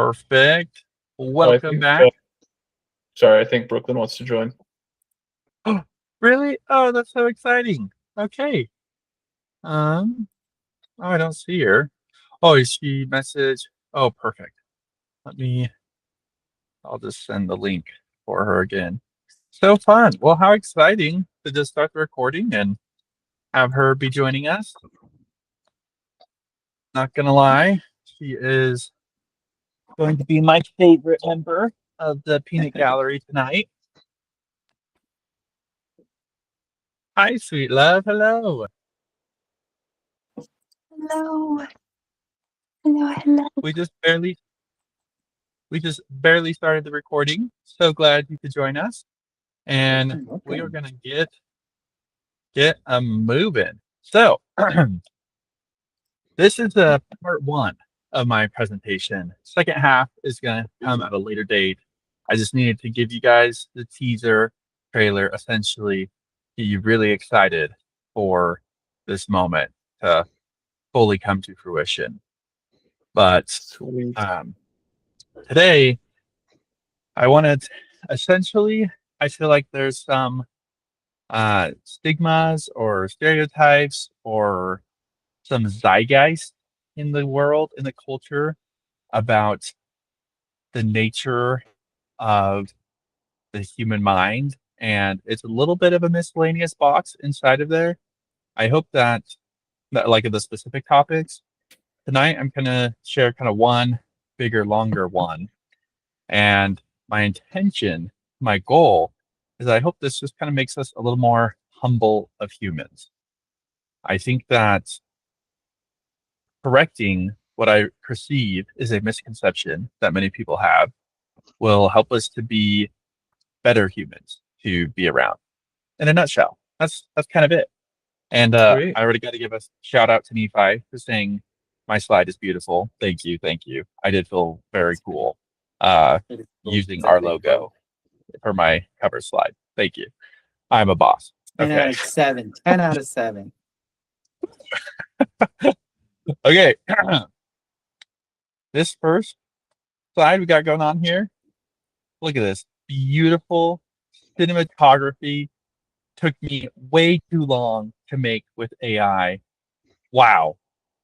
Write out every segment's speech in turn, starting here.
Perfect. Oh, I Welcome think. back. Sorry, I think Brooklyn wants to join. Oh, really? Oh, that's so exciting. Okay. Um, oh, I don't see her. Oh, is she message? Oh, perfect. Let me, I'll just send the link for her again. So fun. Well, how exciting to just start the recording and have her be joining us. Not gonna lie, she is going to be my favorite member of the Peanut Gallery tonight. Hi, sweet love. Hello. Hello. Hello. We just barely we just barely started the recording. So glad you could join us. And we are gonna get a moving. So this is a part one of my presentation. Second half is gonna come at a later date. I just needed to give you guys the teaser trailer, essentially, get you really excited for this moment to fully come to fruition. But Sweet. today I wanted essentially, I feel like there's some stigmas or stereotypes or some zeitgeist in the world, in the culture about the nature of the human mind. And it's a little bit of a miscellaneous box inside of there. I hope that like the specific topics tonight, I'm going to share kind of one bigger, longer one. And my intention, my goal is I hope this just kind of makes us a little more humble of humans. I think that correcting what I perceive is a misconception that many people have will help us to be better humans to be around. In a nutshell, that's kind of it. And Sweet. I already got to give a shout out to Nephi for saying my slide is beautiful. Thank you, thank you. I did feel very cool using our logo for my cover slide. Thank you. I'm a boss. 10 out Okay. of 7. 10 out of 7. Okay. This first slide we got going on here. Look at this. Beautiful cinematography. Took me way too long to make with AI. Wow.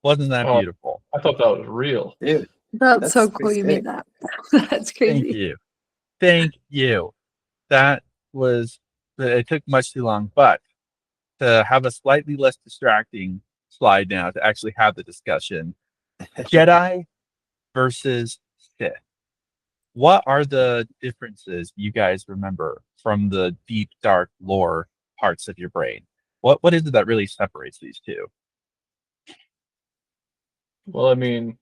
Wasn't that Oh, beautiful? I thought that was real. Dude, That's so pretty cool you sick. made that. That's Thank crazy. you. Thank you. That was, it took much too long, but to have a slightly less distracting slide now to actually have the discussion. Jedi versus Sith. What are the differences you guys remember from the deep, dark lore parts of your brain? What is it that really separates these two? Well, I mean,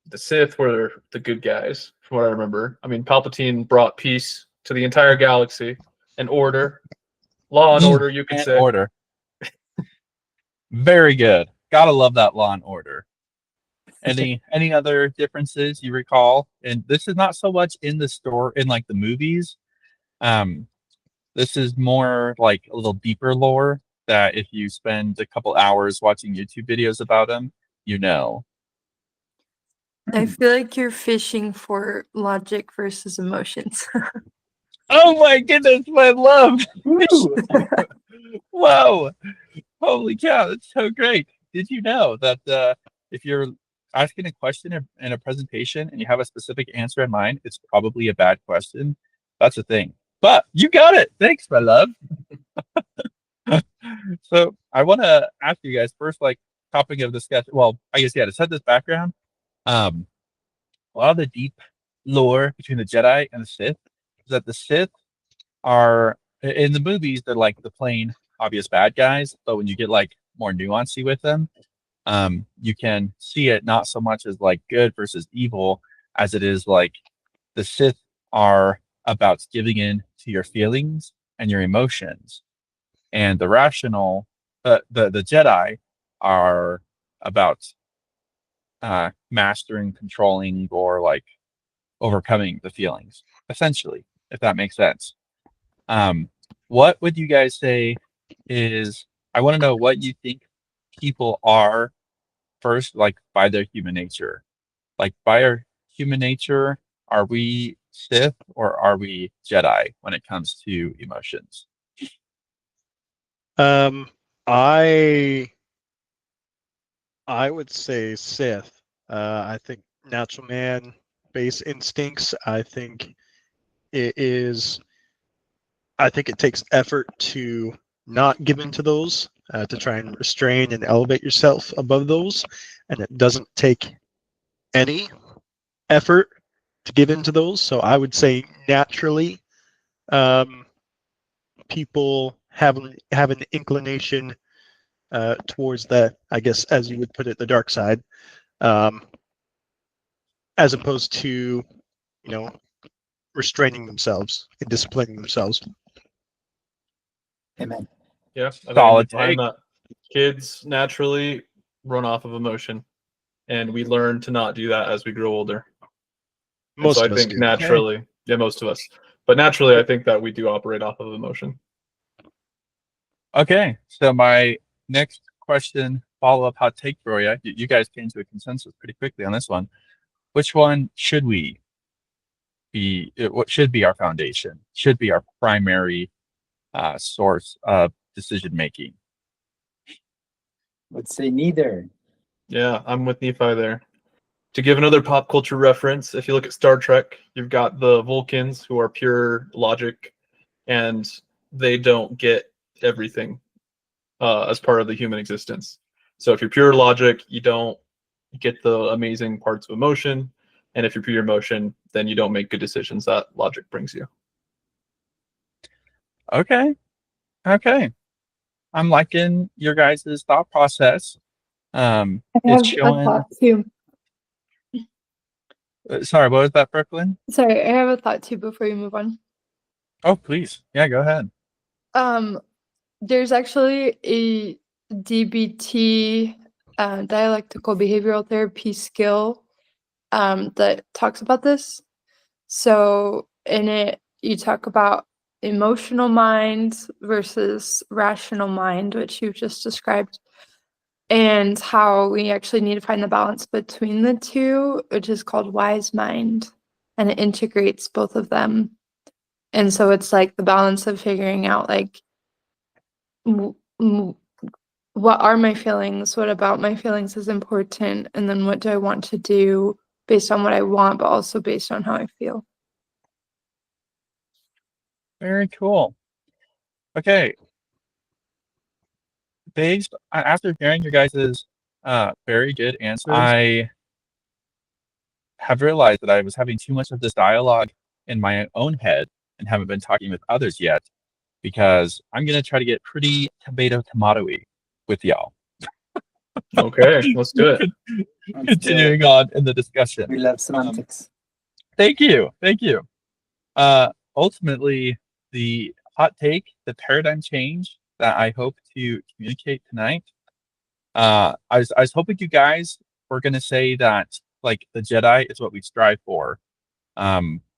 the Sith were the good guys, from what I remember. I mean, Palpatine brought peace to the entire galaxy and order, law and order, you could And say. order. Very good. Gotta love that Law and Order. Any other differences you recall? And this is not so much in the store in like the movies. Um, this is more like a little deeper lore that if you spend a couple hours watching YouTube videos about them, you know. I feel like you're fishing for logic versus emotions. Oh my goodness, my love. Woo! Whoa. Holy cow, that's so great. Did you know that if you're asking a question in a presentation and you have a specific answer in mind, it's probably a bad question? That's a thing. But you got it. Thanks, my love. So I want to ask you guys first, like topic of discussion. Well, I guess yeah, to set this background, um, a lot of the deep lore between the Jedi and the Sith is that the Sith are in the movies they're like the plain obvious bad guys, but when you get like more nuancy with them, you can see it not so much as like good versus evil as it is like the Sith are about giving in to your feelings and your emotions, and the rational, the Jedi are about mastering, controlling, or like overcoming the feelings, essentially, if that makes sense. Um, what would you guys say is? I want to know what you think people are first, like by their human nature, like by our human nature? Are we Sith or are we Jedi when it comes to emotions? I would say Sith. I think natural man base instincts. I think it is. I think it takes effort to not give into those, to try and restrain and elevate yourself above those, and it doesn't take any effort to give into those. So I would say naturally, people have an inclination towards that, I guess, as you would put it, the dark side, as opposed to, restraining themselves and disciplining themselves. Amen. Yeah, I think I'm Solid behind take. that. Kids naturally run off of emotion, and we learn to not do that as we grow older. And Most so of I us think do. naturally, yeah, most of us, but naturally, I think that we do operate off of emotion. Okay, so my next question, follow-up hot take for you. You guys came to a consensus pretty quickly on this one. Which one should we be? What should be our foundation? Should be our primary source of decision making? Would say neither. Yeah, I'm with Nephi there. To give another pop culture reference, if you look at Star Trek, you've got the Vulcans who are pure logic, and they don't get everything as part of the human existence. So if you're pure logic, you don't get the amazing parts of emotion, and if you're pure emotion, then you don't make good decisions that logic brings you. Okay, okay. I'm liking your guys' thought process. I It's have a showing. thought too. Sorry, what was that, Brooklyn? Sorry, I have a thought too before you move on. Oh, please. Yeah, go ahead. There's actually a DBT, dialectical behavioral therapy skill, that talks about this. So in it, you talk about emotional mind versus rational mind, which you've just described, and how we actually need to find the balance between the two, which is called wise mind, and it integrates both of them. And so it's like the balance of figuring out like what are my feelings, what about my feelings is important, and then what do I want to do based on what I want, but also based on how I feel. Very cool. Okay. Based after hearing your guys' very good answers, I have realized that I was having too much of this dialogue in my own head and haven't been talking with others yet, because I'm gonna try to get pretty tomatoey with y'all. Okay, let's do it. Continuing on in the discussion. We love semantics. Thank you. Ultimately, the hot take, the paradigm change that I hope to communicate tonight. I was hoping you guys were gonna say that like the Jedi is what we strive for.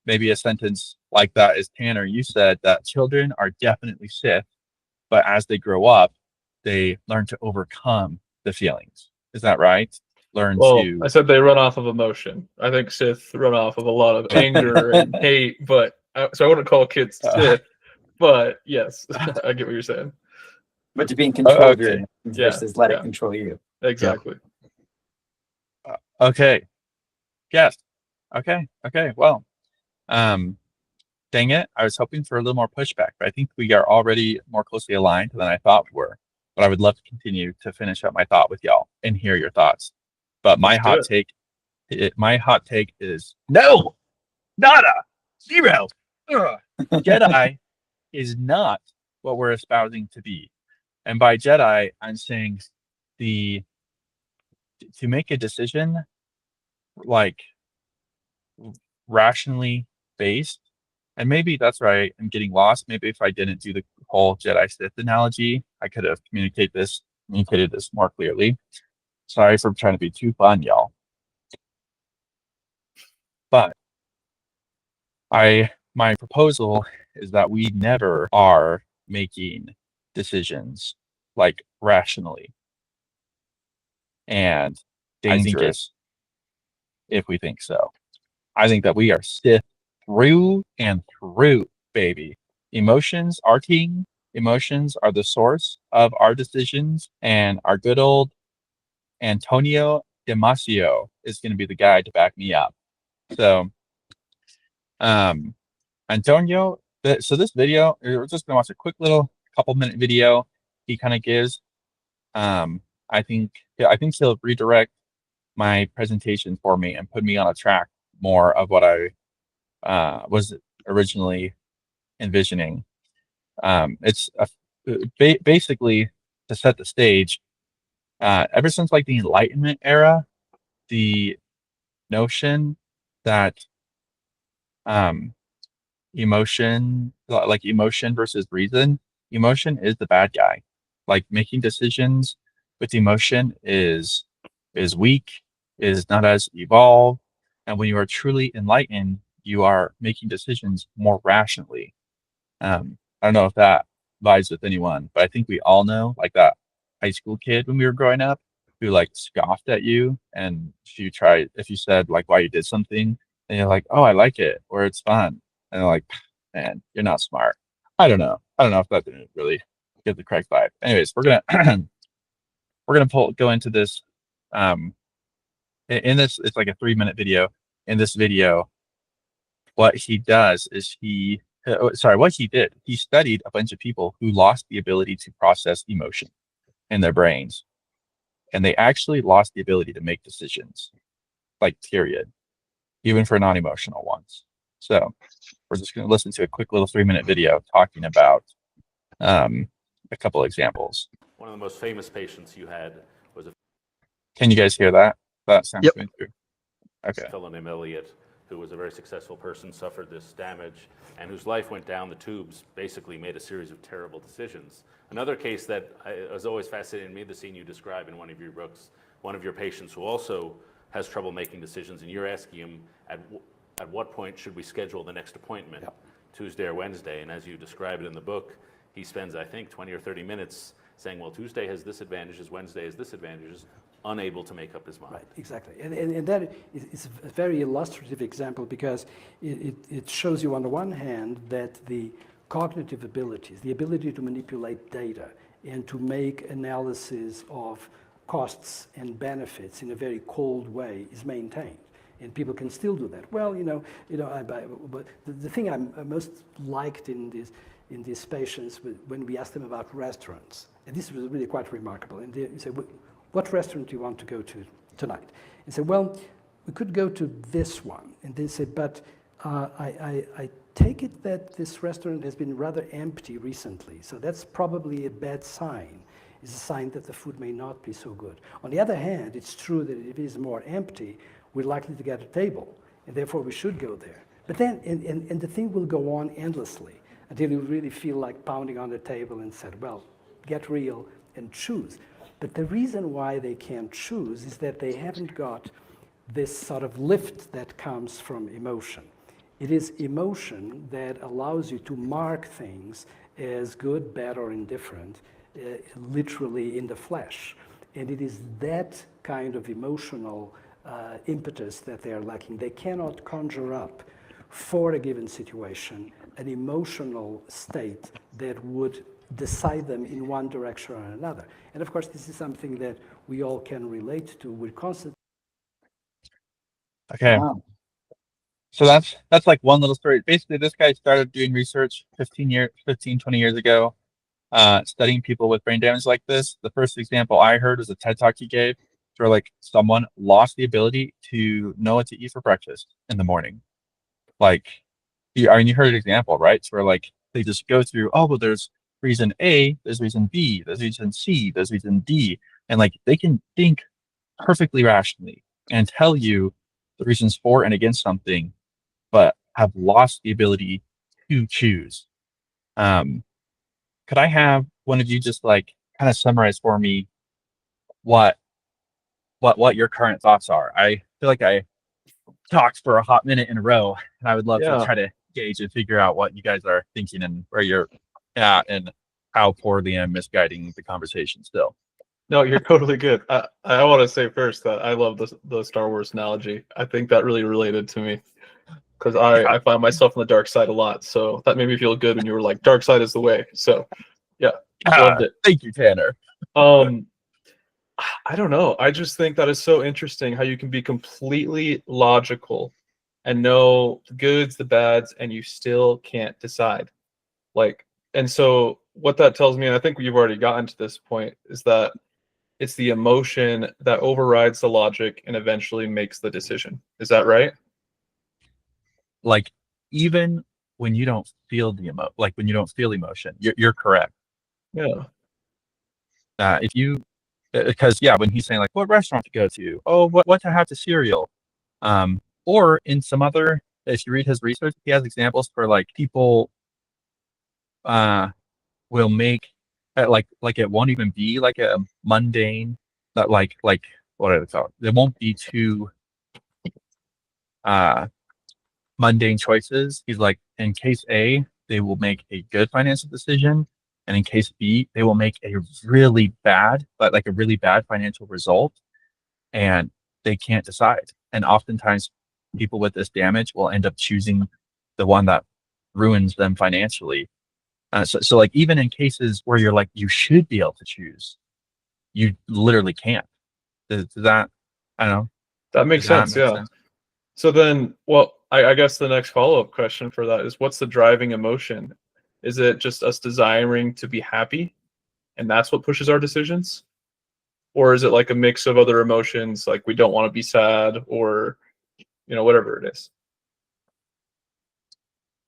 Maybe a sentence like that is Tanner. You said that children are definitely Sith, but as they grow up, they learn to overcome the feelings. Is that right? Well, I said they run off of emotion. I think Sith run off of a lot of anger and hate, but so I wouldn't call kids Sith. But yes, I get what you're saying. But to be in control of your okay. emotions Yeah, versus let yeah. it control you. Exactly. Okay. Yes. Okay. Well, dang it. I was hoping for a little more pushback, but I think we are already more closely aligned than I thought we were. But I would love to continue to finish up my thought with y'all and hear your thoughts. But my hot take is no, nada, zero. Ugh. Jedi is not what we're espousing to be. And by Jedi, I'm saying to make a decision like rationally based. And maybe that's right. I'm getting lost. Maybe if I didn't do the whole Jedi Sith analogy, I could have communicated this more clearly. Sorry for trying to be too fun, y'all. But my proposal is that we never are making decisions like rationally, and dangerous if we think so. I think that we are Sith through and through, baby. Emotions are king. Emotions are the source of our decisions, and our good old Antonio Damasio is going to be the guy to back me up. So, um, Antonio, so this video, we're just going to watch a quick little couple-minute video he kind of gives. I think he'll redirect my presentation for me and put me on a track more of what I was originally envisioning. It's basically to set the stage. Ever since like the Enlightenment era, the notion that um, emotion versus reason, emotion is the bad guy. Like making decisions with emotion is weak, is not as evolved, and when you are truly enlightened, you are making decisions more rationally. I don't know if that vibes with anyone, but I think we all know like that high school kid when we were growing up who like scoffed at you, and if you said like why you did something, and you're like, oh, I like it or it's fun, and they're like, man, you're not smart. I don't know if that didn't really get the correct vibe. Anyways, we're gonna we're gonna go into this. Um, in this, it's like a 3-minute video. In this video, what he does is what he did, he studied a bunch of people who lost the ability to process emotion in their brains, and they actually lost the ability to make decisions, like period, even for non-emotional ones. So we're just going to listen to a quick little 3-minute video talking about a couple examples. One of the most famous patients you had was a Can you guys hear that? That sounds Yep. coming through. Okay. fellow named Elliot, who was a very successful person, suffered this damage, and whose life went down the tubes, basically made a series of terrible decisions. Another case that was always fascinating to me, the scene you describe in one of your books, one of your patients who also has trouble making decisions, and you're asking him at what point should we schedule the next appointment, Tuesday or Wednesday, and as you describe it in the book, he spends, I think, 20 or 30 minutes saying, well, Tuesday has this advantages, Wednesday has this advantages, unable to make up his mind. Right, exactly. And that is a very illustrative example because it shows you on the one hand that the cognitive abilities, the ability to manipulate data and to make analysis of costs and benefits in a very cold way is maintained. And people can still do that. Well, but the thing I most liked in these patients when we asked them about restaurants, and this was really quite remarkable. And they said, what restaurant do you want to go to tonight? And said, well, we could go to this one. And they said, but I take it that this restaurant has been rather empty recently, so that's probably a bad sign. It's a sign that the food may not be so good. On the other hand, it's true that if it is more empty, we're likely to get a table, and therefore we should go there. But then, and the thing will go on endlessly until you really feel like pounding on the table and said, well, get real and choose. But the reason why they can't choose is that they haven't got this sort of lift that comes from emotion. It is emotion that allows you to mark things as good, bad, or indifferent, literally in the flesh. And it is that kind of emotional impetus that they are lacking. They cannot conjure up for a given situation an emotional state that would decide them in one direction or another. And of course, this is something that we all can relate to. We're constantly. Okay. Wow. So that's like one little story. Basically, this guy started doing research 20 years ago, studying people with brain damage like this. The first example I heard was a TED Talk he gave where like someone lost the ability to know what to eat for breakfast in the morning. Like, you heard an example, right? So where like they just go through, oh, well, there's reason A, there's reason B, there's reason C, there's reason D, and like they can think perfectly rationally and tell you the reasons for and against something, but have lost the ability to choose. Could I have one of you just like kind of summarize for me what your current thoughts are? I feel like I talked for a hot minute in a row, and I would love to Yeah. try to gauge and figure out what you guys are thinking and where you're at and how poorly I'm misguiding the conversation still. No, you're totally good. I want to say first that I love the Star Wars analogy. I think that really related to me. because I find myself on the dark side a lot. So that made me feel good when you were like, dark side is the way. So yeah, loved it. Thank you, Tanner. I don't know. I just think that is so interesting how you can be completely logical and know the goods, the bads, and you still can't decide. Like, and so what that tells me, and I think you've already gotten to this point, is that it's the emotion that overrides the logic and eventually makes the decision. Is that right? Like, even when you don't feel when you don't feel emotion, you're correct. Yeah. If you, because yeah, when he's saying like, what restaurant to go to? Oh, what to have to cereal? Or in some other, if you read his research, he has examples for like people, will make, like it won't even be like a mundane, that like what are they called? It won't be too uh mundane choices. He's like, in case A, they will make a good financial decision, and in case B, they will make a really bad, but like a really bad financial result, and they can't decide. And oftentimes, people with this damage will end up choosing the one that ruins them financially. So like even in cases where you're like you should be able to choose, you literally can't. Does that, I don't know. That makes Does that sense. make Yeah. sense? So then, well, I guess the next follow-up question for that is what's the driving emotion? Is it just us desiring to be happy and that's what pushes our decisions? Or is it like a mix of other emotions, like we don't want to be sad or, whatever it is?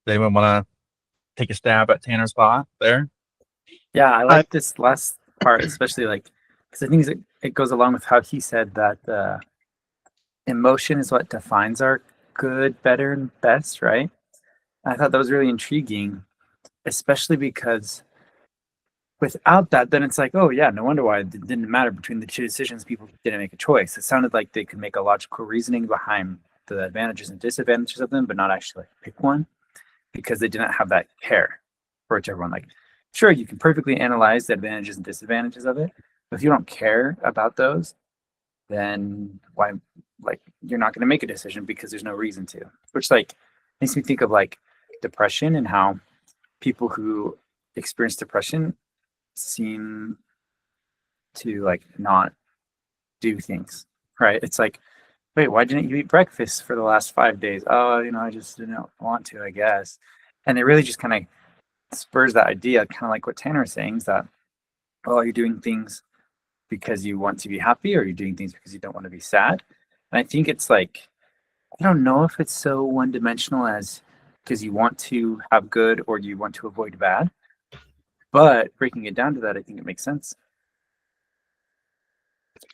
Does anyone want to take a stab at Tanner's spot there? Yeah, I like this last part, especially like because I think it goes along with how he said that emotion is what defines our good, better, and best, right? I thought that was really intriguing, especially because without that, then it's like, oh yeah, no wonder why it didn't matter between the two decisions. People didn't make a choice. It sounded like they could make a logical reasoning behind the advantages and disadvantages of them, but not actually like pick one because they didn't have that care for it to everyone. Like, sure, you can perfectly analyze the advantages and disadvantages of it, but if you don't care about those, then why? Like, you're not going to make a decision because there's no reason to. Which like makes me think of like depression and how people who experience depression seem to like not do things, right? It's like, wait, why didn't you eat breakfast for the last 5 days? Oh, I just didn't want to, I guess. And it really just kind of spurs that idea, kind of like what Tanner is saying, is that, oh, you're doing things because you want to be happy, or you're doing things because you don't want to be sad. And I think it's like, I don't know if it's so one dimensional as because you want to have good or you want to avoid bad. But breaking it down to that, I think it makes sense.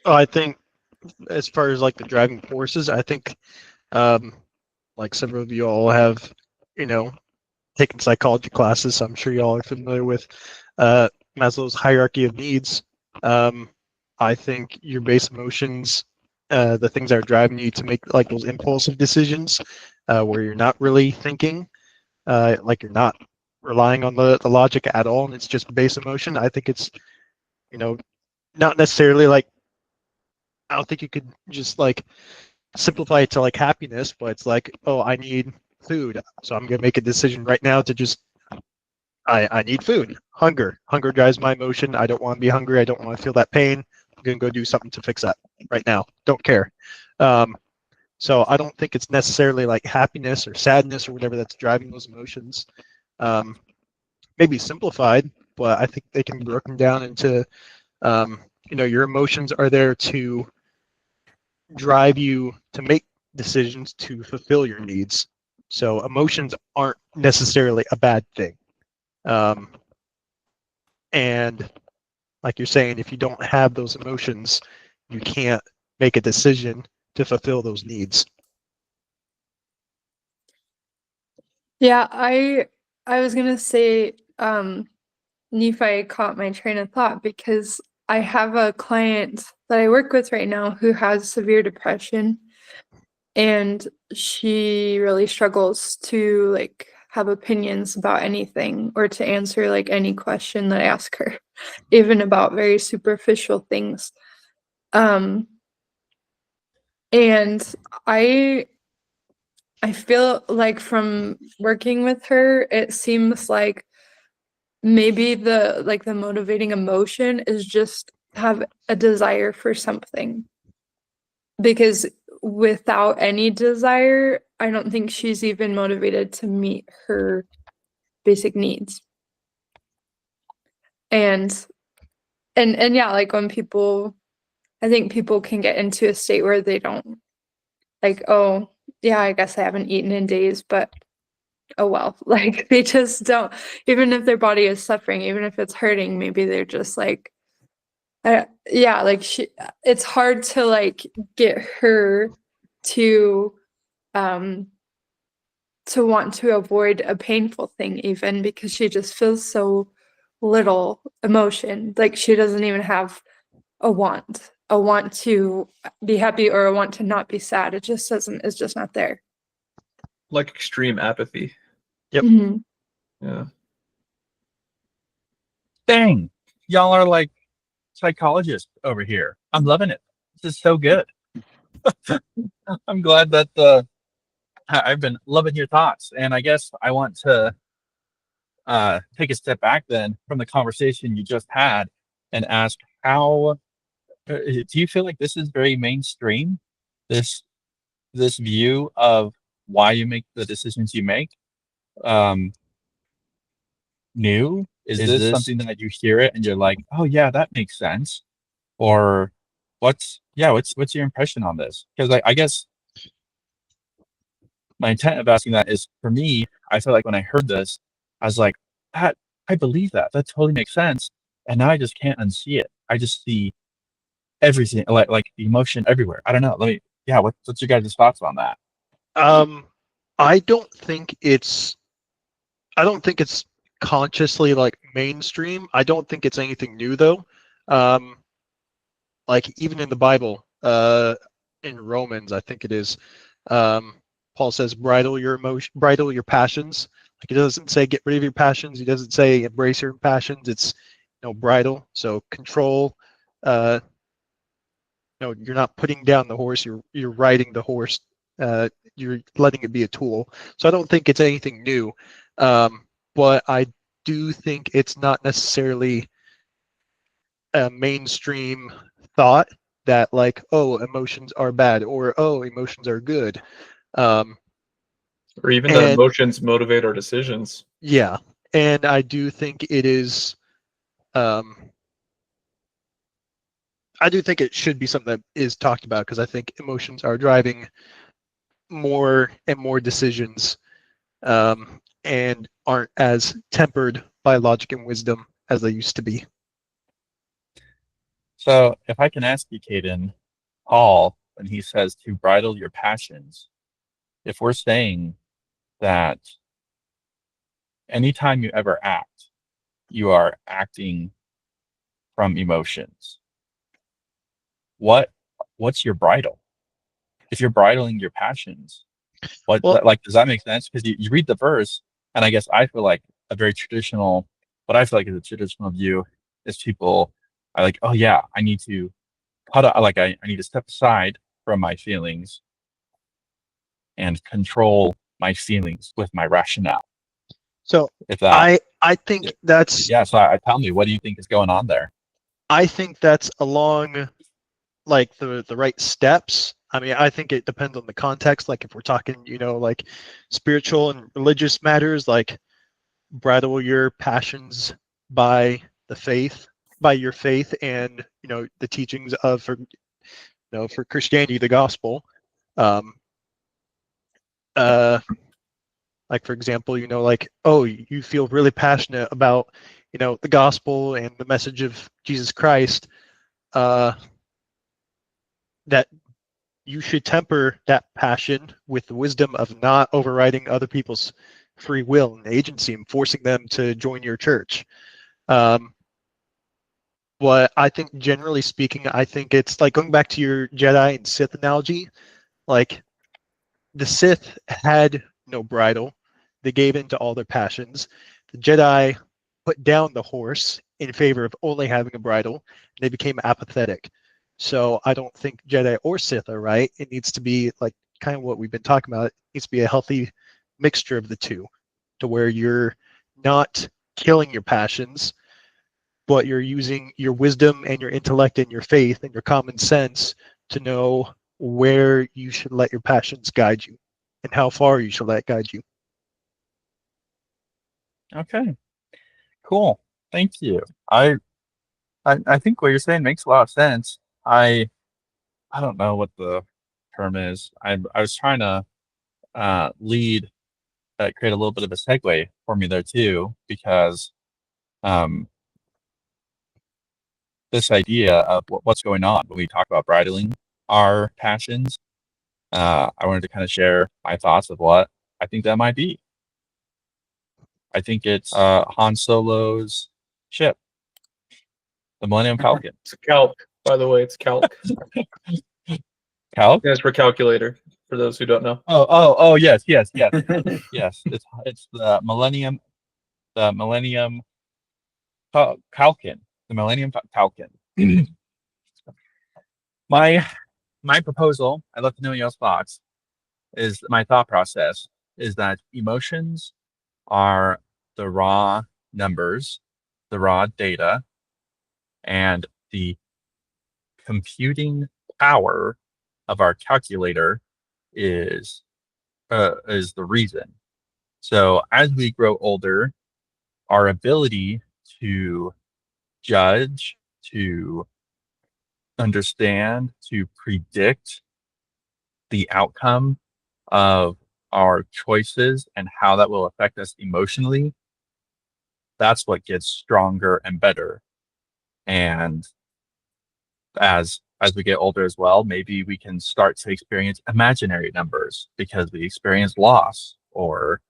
I think as far as like the driving forces, I think like several of you all have, taken psychology classes, so I'm sure you all are familiar with Maslow's hierarchy of needs. I think your base emotions, the things that are driving you to make like those impulsive decisions, where you're not really thinking, like you're not relying on the logic at all, and it's just base emotion. I think it's, not necessarily like, I don't think you could just like simplify it to like happiness, but it's like, oh, I need food, so I'm gonna make a decision right now to just, I need food. Hunger drives my emotion. I don't want to be hungry. I don't want to feel that pain. I'm gonna go do something to fix that right now. Don't care. So I don't think it's necessarily like happiness or sadness or whatever that's driving those emotions. Maybe simplified, but I think they can be broken down into, your emotions are there to drive you to make decisions to fulfill your needs. So emotions aren't necessarily a bad thing. And like you're saying, if you don't have those emotions, you can't make a decision to fulfill those needs. Yeah, I was gonna say Nephi caught my train of thought because I have a client that I work with right now who has severe depression, and she really struggles to like have opinions about anything or to answer like any question that I ask her, even about very superficial things. And I feel like from working with her, it seems like maybe the motivating emotion is just have a desire for something. Because without any desire, I don't think she's even motivated to meet her basic needs. And yeah, like when people, I think people can get into a state where they don't like, oh, yeah, I guess I haven't eaten in days, but oh well. Like they just don't, even if their body is suffering, even if it's hurting, maybe they're just like, yeah, like it's hard to like get her to um to want to avoid a painful thing even because she just feels so little emotion. Like she doesn't even have a want to be happy or a want to not be sad. It just doesn't, it's just not there. Like extreme apathy. Yep. Mhm. Yeah. Dang, y'all are like psychologists over here. I'm loving it. This is so good. I'm glad that I've been loving your thoughts, and I guess I want to take a step back then from the conversation you just had and ask how do you feel like this is very mainstream? This this view of why you make the decisions you make um, new? Is this something that you hear it and you're like, oh yeah, that makes sense? Or what's your impression on this? Because I guess my intent of asking that is for me, I feel like when I heard this, I was like, that I believe that. That totally makes sense. And now I just can't unsee it. I just see everything like the emotion everywhere. I don't know. What's your guys' thoughts on that? Um, I don't think it's consciously like mainstream. I don't think it's anything new though. Um, like even in the Bible, in Romans, I think it is, Paul says, bridle your passions. Like he doesn't say get rid of your passions. He doesn't say embrace your passions. It's bridle. So control. You're not putting down the horse. You're riding the horse. You're letting it be a tool. So I don't think it's anything new. But I do think it's not necessarily a mainstream thought that like, oh, emotions are bad or oh, emotions are good. Or even that And emotions motivate our decisions. yeah, and I do think it is. I do think it should be something that is talked about because I think emotions are driving more and more decisions, and aren't as tempered by logic and wisdom as they used to be. So if I can ask you, Caden, Paul, when he says to bridle your passions, if we're saying that anytime you ever act, you are acting from emotions, what's your bridle? If you're bridling your passions, Well, like does that make sense? Because you read the verse, and I guess I feel like a very traditional, what I feel like is a traditional view is people are like, oh yeah, I need to cut out, like I need to step aside from my feelings and control my feelings with my rationale. so If that, I think that's yeah. So tell me, what do you think is going on there? I think that's along like the right steps. I mean, I think it depends on the context. Like if we're talking, like spiritual and religious matters, like bridle your passions by the faith, by your faith, and the teachings of for Christianity, the gospel. Um, uh, like for example, like oh, you feel really passionate about the gospel and the message of Jesus Christ. That you should temper that passion with the wisdom of not overriding other people's free will and agency and forcing them to join your church. What I think, generally speaking, I think it's like going back to your Jedi and Sith analogy. Like the Sith had no bridle; they gave in to all their passions. The Jedi put down the horse in favor of only having a bridle, and they became apathetic. So I don't think Jedi or Sith are right. It needs to be like kind of what we've been talking about. It needs to be a healthy mixture of the two, to where you're not killing your passions, but you're using your wisdom and your intellect and your faith and your common sense to know where you should let your passions guide you and how far you should let it guide you. Okay, cool. Thank you. I think what you're saying makes a lot of sense. I don't know what the term is. I was trying to lead create a little bit of a segue for me there too, because um, this idea of what's going on when we talk about bridling our passions, I wanted to kind of share my thoughts of what I think that might be. I think it's Han Solo's ship, the Millennium Falcon. It's calc, by the way. It's calc. Cal? Yes, for calculator. For those who don't know. Oh, yes. Yes. It's the Millennium Falcon, the Millennium Falcon. My proposal, I'd love to know your thoughts, is my thought process is that emotions are the raw numbers, the raw data, and the computing power of our calculator is the reason. So as we grow older, our ability to judge, to understand, to predict the outcome of our choices and how that will affect us emotionally, that's what gets stronger and better. And as we get older as well, maybe we can start to experience imaginary numbers because we experience loss, or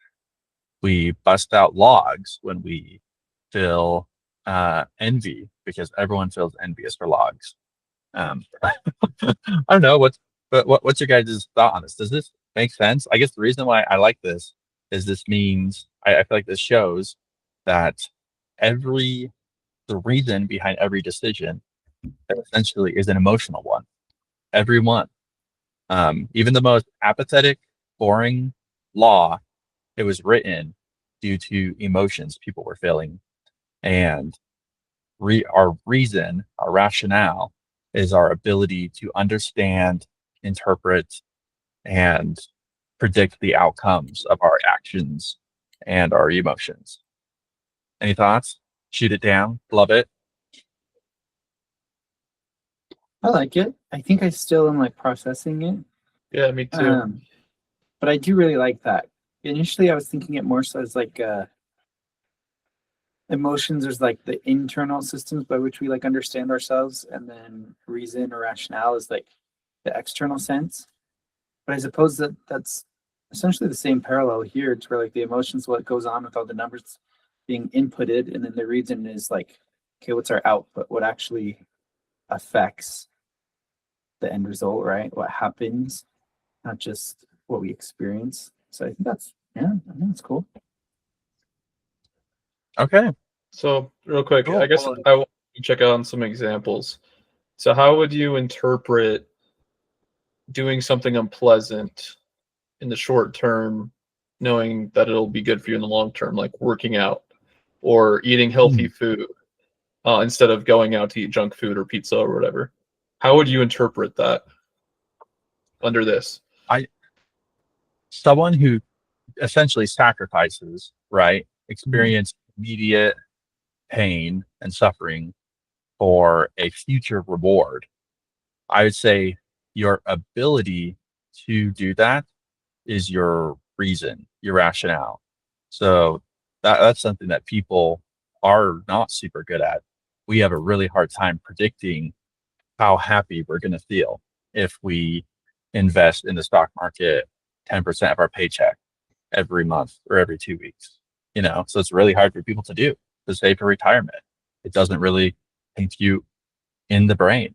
we bust out logs when we feel envy, because everyone feels envious for logs. I don't know what's your guys' thought on this? Does this make sense? I guess the reason why I like this is this means I feel like this shows that the reason behind every decision essentially is an emotional one. Every one. Even the most apathetic, boring law, it was written due to emotions people were feeling. And our reason, our rationale, is our ability to understand, interpret, and predict the outcomes of our actions and our emotions. Any thoughts? Shoot it down. Love it. I like it. I think I still am like processing it. Yeah, me too. But I do really like that. Initially, I was thinking it more so as like emotions is like the internal systems by which we like understand ourselves, and then reason or rationale is like the external sense. But I suppose that that's essentially the same parallel here, to where like the emotions, what goes on with all the numbers being inputted, and then the reason is like, okay, what's our output? What actually affects the end result, right? What happens, not just what we experience. So I think that's, yeah, I think that's cool. Okay. So real quick, Cool. I guess I want to check out on some examples. So how would you interpret doing something unpleasant in the short term, knowing that it'll be good for you in the long term, like working out or eating healthy food instead of going out to eat junk food or pizza or whatever? How would you interpret that under this? Someone who essentially sacrifices, right, experience immediate pain and suffering for a future reward. I would say your ability to do that is your reason, your rationale. So that's something that people are not super good at. We have a really hard time predicting how happy we're going to feel if we invest in the stock market 10% of our paycheck every month or every 2 weeks. So it's really hard for people to save for retirement. It doesn't really compute in the brain.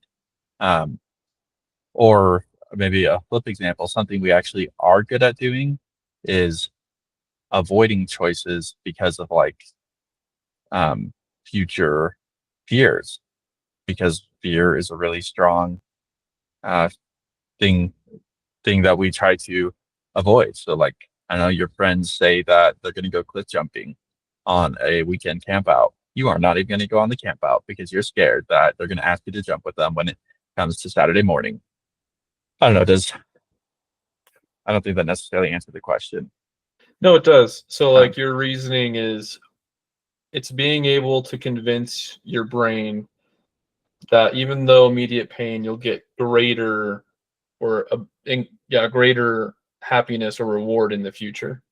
Or maybe a flip example, something we actually are good at doing is avoiding choices because of future fears, because fear is a really strong thing thing that we try to avoid. So like, I know your friends say that they're going to go cliff jumping on a weekend camp out. You are not even going to go on the camp out because you're scared that they're going to ask you to jump with them when it comes to Saturday morning. I don't know. I don't think that necessarily answered the question. No, it does. So like your reasoning is it's being able to convince your brain that even though immediate pain, you'll get greater or greater happiness or reward in the future.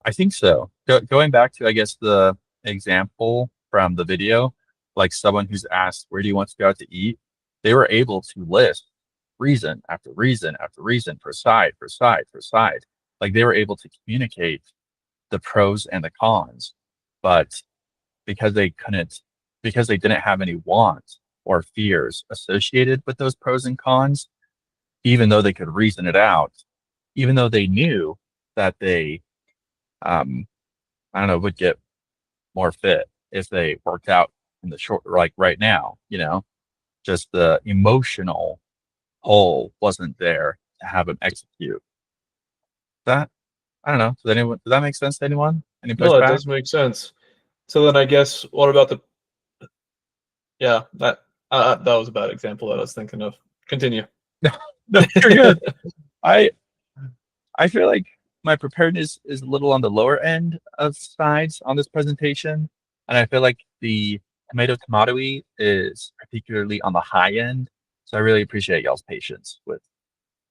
I think so. Going back to, I guess, the example from the video, like someone who's asked, where do you want to go out to eat? They were able to list reason after reason after reason for side, for side, for side. Like they were able to communicate the pros and the cons, but because they didn't have any wants or fears associated with those pros and cons, even though they could reason it out, even though they knew that they, I don't know, would get more fit if they worked out in the short, like right now, just the emotional pull wasn't there to have them execute that. I don't know. Does that make sense to anyone? Any No, that pushback? does make sense. So then I guess what about that was a bad example that I was thinking of. Continue. No, you're good. I feel like my preparedness is a little on the lower end of sides on this presentation, and I feel like the tomatoey is particularly on the high end. So I really appreciate y'all's patience with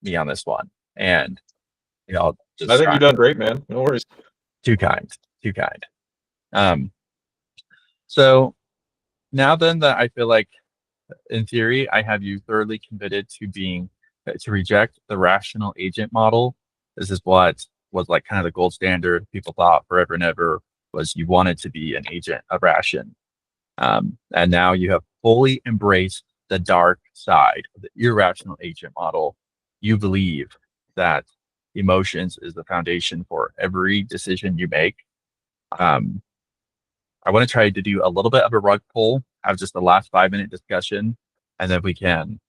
me on this one, and I'll just I think you've done great, man. No worries. too kind, too kind. So now then that I feel like, in theory, I have you thoroughly committed to reject the rational agent model. This is what was like kind of the gold standard. People thought forever and ever was you wanted to be an agent of ration. And now you have fully embraced the dark side of the irrational agent model. You believe that emotions is the foundation for every decision you make. I want to try to do a little bit of a rug pull, have just the last 5-minute discussion, and then we can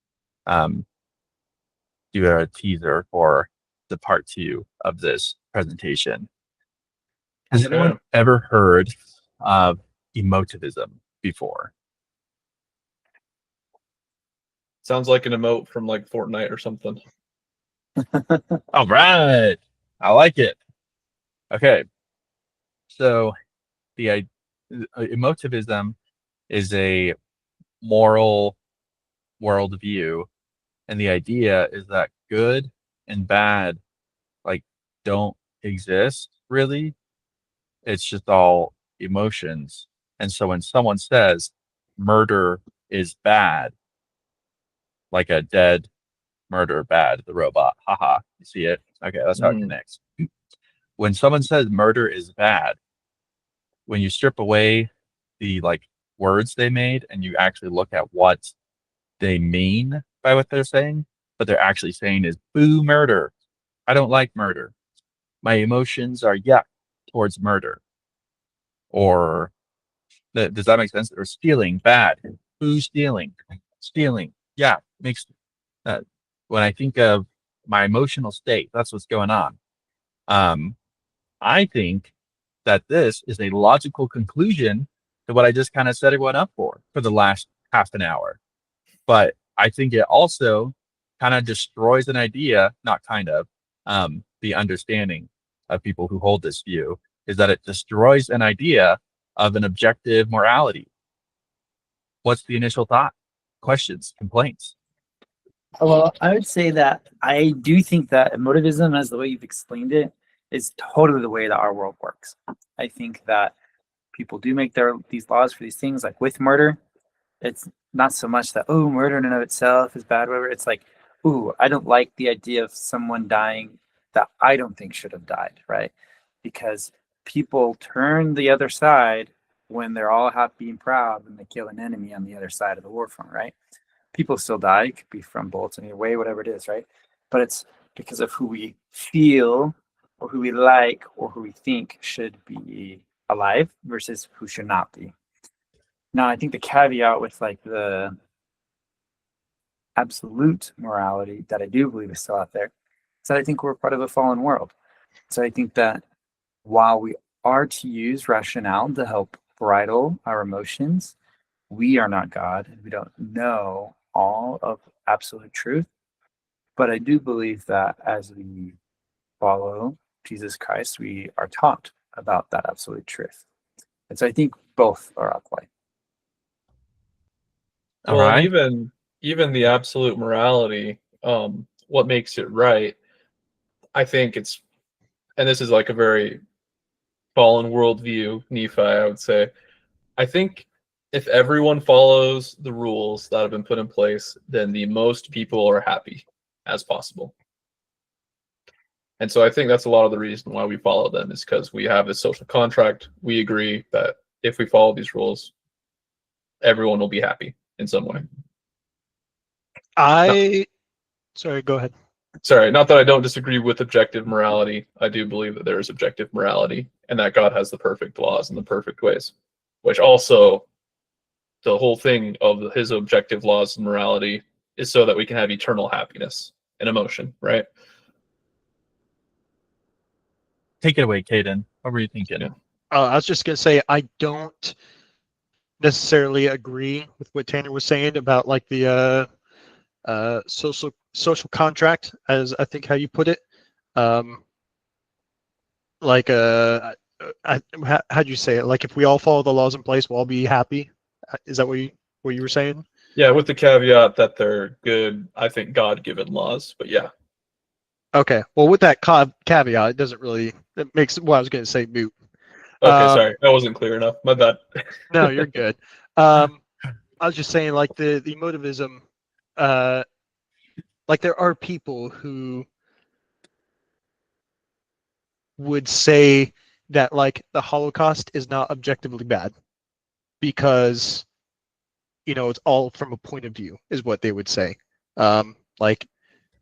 do a teaser for the part 2 of this presentation. Has anyone ever heard of emotivism before? Sounds like an emote from like Fortnite or something. All right. I like it. Okay. So the emotivism is a moral worldview, and the idea is that good and bad like don't exist really. It's just all emotions. And so when someone says murder is bad, like a dead murder bad, the robot, haha, you see it? Okay, that's how it connects. When someone says murder is bad, when you strip away the like words they made and you actually look at what they mean by what they're saying, what they're actually saying is boo murder. I don't like murder. My emotions are yuck towards murder. Or does that make sense? Or stealing, bad. Boo stealing. Stealing. Yeah, makes when I think of my emotional state, that's what's going on. I think that this is a logical conclusion to what I just kind of set everyone up for the last half an hour. But I think it also kind of destroys an idea, not kind of, the understanding of people who hold this view is that it destroys an idea of an objective morality. What's the initial thought? Questions, complaints? Well, I would say that I do think that emotivism, as the way you've explained it, is totally the way that our world works. I think that people do make these laws for these things, like with murder. It's not so much that, oh, murder in and of itself is bad, whatever. It's like, ooh, I don't like the idea of someone dying that I don't think should have died, right? Because people turn the other side when they're all happy and proud and they kill an enemy on the other side of the war front, right? People still die. It could be from bullets in your way, whatever it is, right? But it's because of who we feel or who we like or who we think should be alive versus who should not be. Now, I think the caveat with like absolute morality that I do believe is still out there is that I think we're part of a fallen world. So I think that while we are to use rationale to help bridle our emotions, we are not God and we don't know all of absolute truth. But I do believe that as we follow Jesus Christ, we are taught about that absolute truth. And so I think both are at play. All Well, and right. even the absolute morality, what makes it right, I think it's, and this is like a very fallen worldview, Nephi, I would say. I think if everyone follows the rules that have been put in place, then the most people are happy as possible. And so I think that's a lot of the reason why we follow them is because we have this social contract. We agree that if we follow these rules, everyone will be happy in some way. Sorry, go ahead. Sorry, not that I don't disagree with objective morality. I do believe that there is objective morality and that God has the perfect laws and the perfect ways, which also the whole thing of his objective laws and morality is so that we can have eternal happiness and emotion, right? Take it away, Caden. What were you thinking? Yeah. I was just gonna say I don't necessarily agree with what Tanner was saying about like the social contract, as I think how you put it. Like how'd you say it? Like if we all follow the laws in place, we'll all be happy. Is that what you were saying? Yeah, with the caveat that they're good, I think God-given laws, but yeah. Okay. Well, with that caveat, it doesn't really. It makes what I was going to say moot. Okay, sorry, that wasn't clear enough. My bad. No, you're good. I was just saying, like the emotivism, like there are people who would say that like the Holocaust is not objectively bad because it's all from a point of view, is what they would say. Like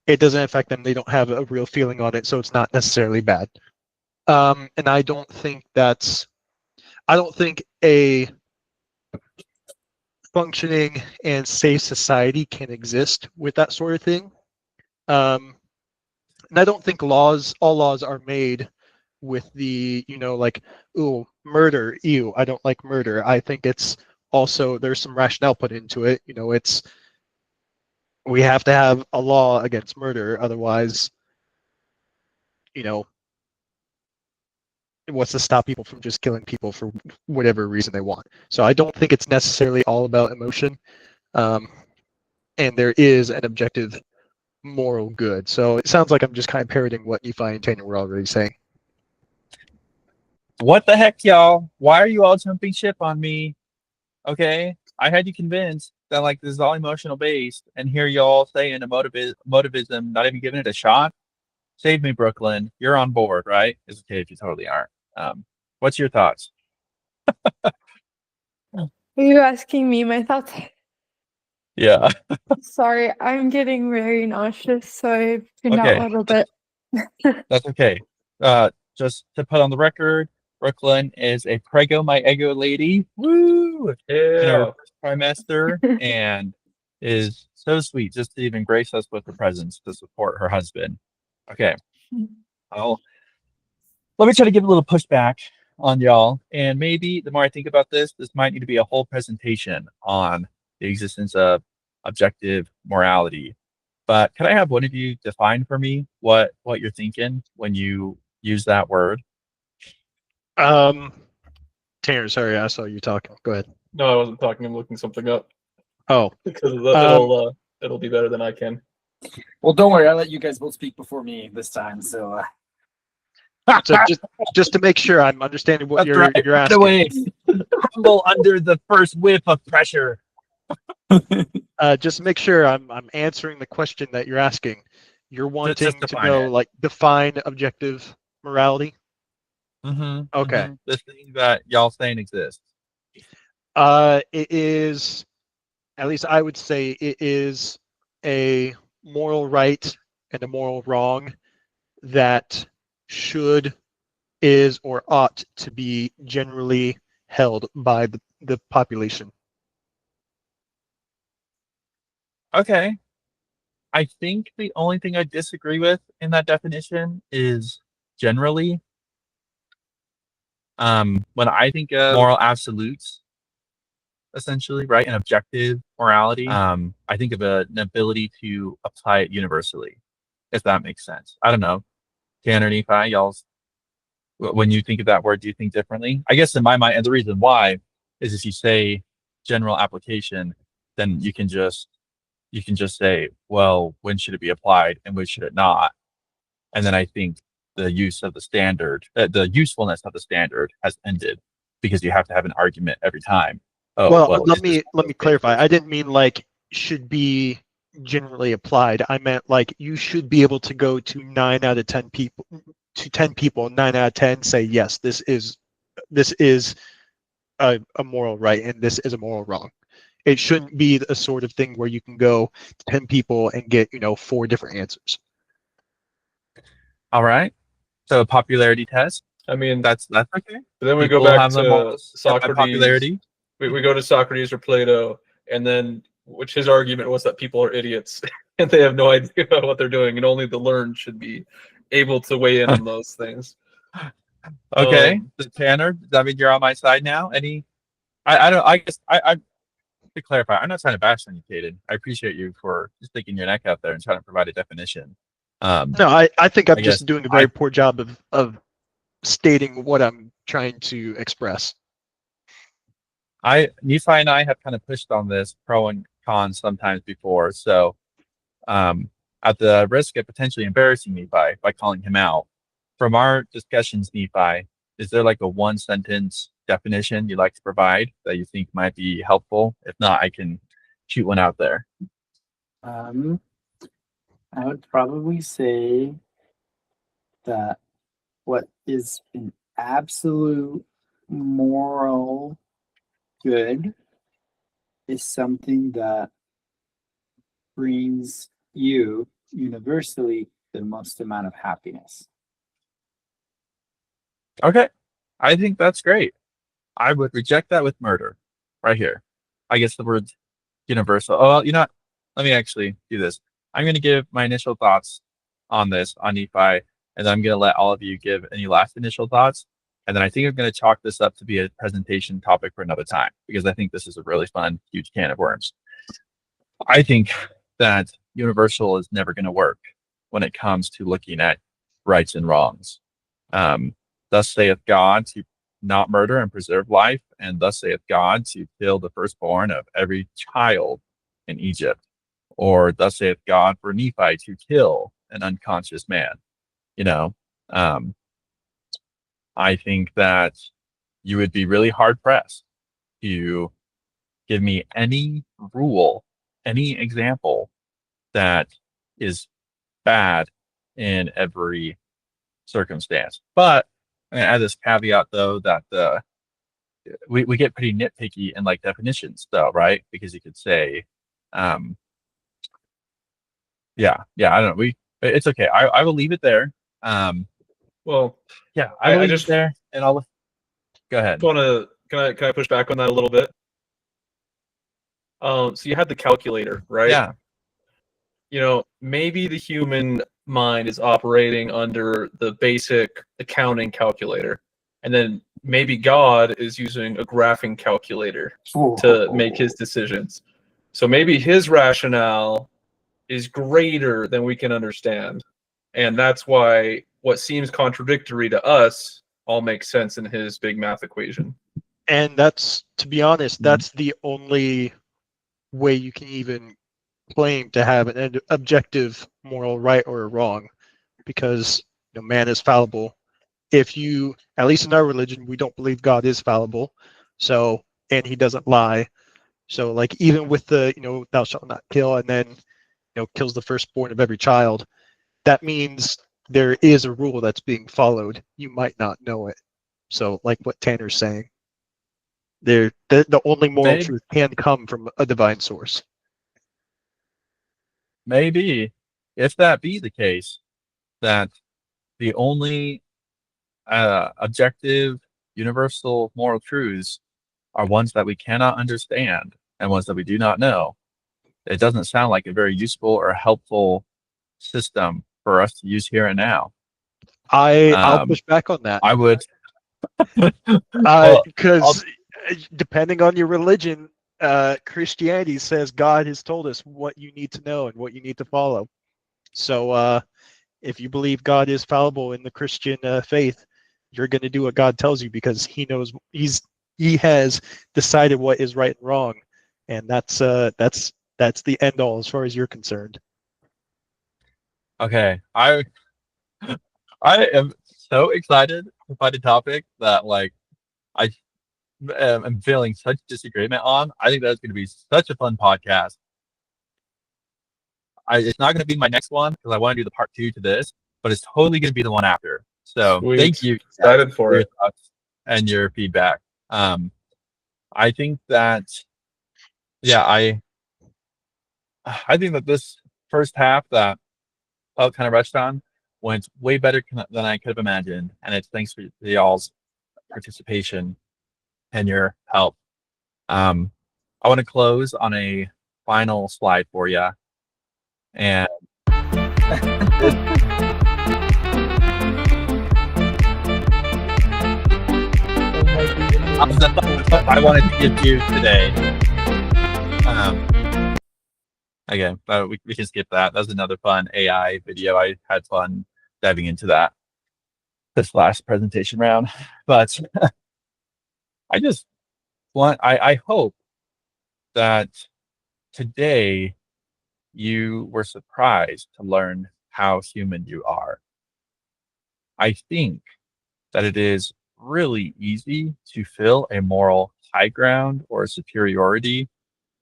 it doesn't affect them; they don't have a real feeling on it, so it's not necessarily bad. And I don't think a functioning and safe society can exist with that sort of thing. And I don't think all laws are made with the, like, ooh, murder, ew, I don't like murder. I think it's also, there's some rationale put into it. We have to have a law against murder. Otherwise, what's to stop people from just killing people for whatever reason they want? So I don't think it's necessarily all about emotion. And there is an objective moral good. So it sounds like I'm just kind of parroting what Nephi and Tanner were already saying. What the heck, y'all? Why are you all jumping ship on me? Okay, I had you convinced that like this is all emotional based, and here y'all saying emotivism, not even giving it a shot. Save me, Brooklyn. You're on board, right? It's okay if you totally aren't. What's your thoughts? Are you asking me my thoughts? Yeah. Sorry, I'm getting very nauseous, so I tuned out Okay. a little bit. That's okay. Just to put on the record, Brooklyn is a prego my ego lady. Woo! In her Yeah. first trimester, and is so sweet just to even grace us with her presence to support her husband. Okay. Let me try to give a little pushback on y'all. And maybe the more I think about this might need to be a whole presentation on the existence of objective morality. But could I have one of you define for me what you're thinking when you use that word? Tanner, sorry, I saw you talking. Go ahead. No, I wasn't talking. I'm looking something up Oh, because it'll be better than I can. Well, don't worry. I'll let you guys both speak before me this time. So so just to make sure I'm understanding what That's right. you're By asking. the way, crumble under the first whiff of pressure. Just to make sure I'm answering the question that you're asking. You're wanting to define know, it. like, define objective morality. Okay. The thing that y'all saying exists. It is, at least I would say, it is a moral right and a moral wrong that should, is, or ought to be generally held by the population. Okay. I think the only thing I disagree with in that definition is generally, when I think of moral absolutes, essentially, right, and objective morality, I think of an ability to apply it universally, if that makes sense. I don't know. Tanner, Nephi, y'all's, when you think of that word, do you think differently? I guess in my mind, and the reason why is if you say general application, then you can just say, well, when should it be applied and when should it not? And then I think the use of the standard, the usefulness of the standard has ended because you have to have an argument every time. Oh, Well, well, let is this me okay clarify. for I didn't mean like should be generally applied. I meant like you should be able to go to 9 out of 10 people, to 10 people, 9 out of 10 say yes, this is a moral right and this is a moral wrong. It shouldn't be a sort of thing where you can go to 10 people and get 4 different answers. All right. So a popularity test. I mean, That's okay. but then we People go back have them to all set by Socrates. popularity. We go to Socrates or Plato, and then which his argument was that people are idiots and they have no idea what they're doing, and only the learned should be able to weigh in on those things. Okay. So Tanner, does that mean you're on my side now? I don't, I guess to clarify, I'm not trying to bash on you, Caden. I appreciate you for just sticking your neck out there and trying to provide a definition. No, I think I'm I just guess doing a very poor job of stating what I'm trying to express. Nephi and I have kind of pushed on this pro and con sometimes before. So, at the risk of potentially embarrassing Nephi by calling him out, from our discussions, Nephi, is there like a one sentence definition you'd like to provide that you think might be helpful? If not, I can shoot one out there. I would probably say that what is an absolute moral good is something that brings you universally the most amount of happiness. Okay. I think that's great. I would reject that with murder right here. I guess the word universal. Oh, well, you know what? Let me actually do this. I'm going to give my initial thoughts on this, on Nephi, and then I'm going to let all of you give any last initial thoughts. And then I think I'm going to chalk this up to be a presentation topic for another time because I think this is a really fun, huge can of worms. I think that universal is never going to work when it comes to looking at rights and wrongs. Thus saith God to not murder and preserve life, and thus saith God to kill the firstborn of every child in Egypt. Or thus saith God for Nephi to kill an unconscious man. You know, I think that you would be really hard pressed to give me any rule, any example that is bad in every circumstance. But I add this caveat though that we get pretty nitpicky in like definitions though, right? Because you could say, yeah, I don't know. It's okay. I will leave it there. Well, Yeah, I will I leave just it there, and I'll go ahead. want to can I push back on that a little bit? So you had the calculator, right? Yeah, Maybe the human mind is operating under the basic accounting calculator, and then maybe God is using a graphing calculator to make his decisions. So maybe his rationale is greater than we can understand, and that's why what seems contradictory to us all makes sense in his big math equation. And that's, to be honest, that's the only way you can even claim to have an objective moral right or a wrong, because man is fallible. If you, at least in our religion, we don't believe God is fallible, so, and he doesn't lie. So like even with the thou shalt not kill, and then kills the firstborn of every child, that means there is a rule that's being followed. You might not know it. So like what Tanner's saying, the only moral truth can come from a divine source. maybe if that be the case, that the only objective, universal moral truths are ones that we cannot understand and ones that we do not know, it doesn't sound like a very useful or helpful system for us to use here and now. I'll push back on that. I would. Well, Because depending on your religion, Christianity says God has told us what you need to know and what you need to follow. So if you believe God is fallible in the Christian faith, you're going to do what God tells you because He knows He has decided what is right and wrong, and that's the end all as far as you're concerned. okay, I am so excited to find a topic that like I am feeling such disagreement on. I think that's going to be such a fun podcast. It's not going to be my next one because I want to do the part 2 to this, but it's totally going to be the one after. So Sweet. thank you Excited for your it. thoughts and your feedback. I think that, yeah, I think that this first half that I kind of rushed on went way better than I could have imagined, and it's thanks for y'all's participation and your help. I want to close on a final slide for you, and the thought I wanted to give you today. Again, we can skip that. That was another fun AI video. I had fun diving into that this last presentation round. But I just I hope that today you were surprised to learn how human you are. I think that it is really easy to feel a moral high ground or a superiority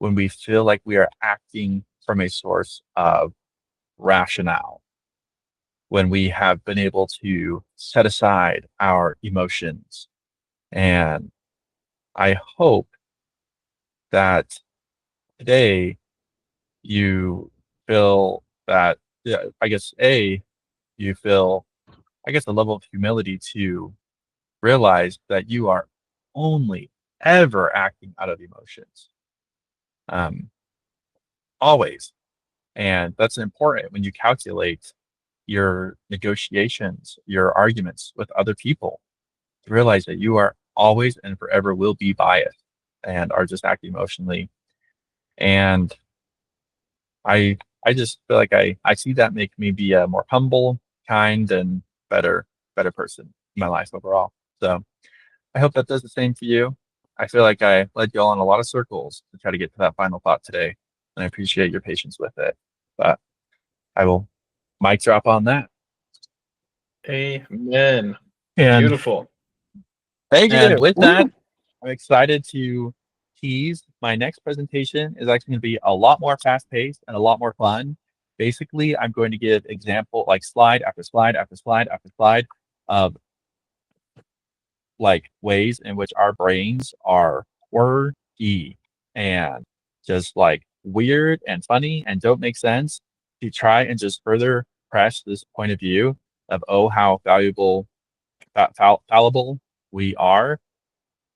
when we feel like we are acting from a source of rationale, when we have been able to set aside our emotions. And I hope that today you feel that, yeah, I guess, you feel, I guess, a level of humility to realize that you are only ever acting out of emotions. Always. And that's important when you calculate your negotiations, your arguments with other people, to realize that you are always and forever will be biased and are just acting emotionally. And I just feel like I see that make me be a more humble, kind, and better person in my life overall. So I hope that does the same for you. I feel like I led y'all in a lot of circles to try to get to that final thought today, and I appreciate your patience with it. But I will mic drop on that. Amen. And Beautiful. thank you. And With that, I'm excited to tease my next presentation is actually going to be a lot more fast paced and a lot more fun. Basically, I'm going to give example like slide after slide after slide after slide of like ways in which our brains are quirky and just like weird and funny and don't make sense, to try and just further press this point of view of how valuable, fallible we are.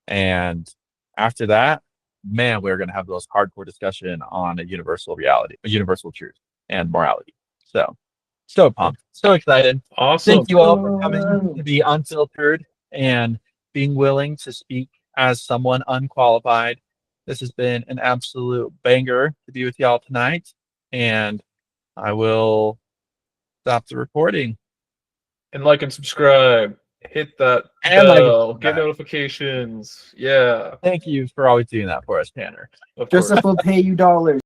And after that, man, we're going to have those hardcore discussion on a universal reality, a universal truth and morality. So pumped, so excited. Awesome. Thank you all for coming to be unfiltered and being willing to speak as someone unqualified. This has been an absolute banger to be with y'all tonight, and I will stop the recording. And like and subscribe. Hit that And like and bell. Get subscribe. notifications. Yeah. Thank you for always doing that for us, Tanner. Of course. Joseph will pay you dollars.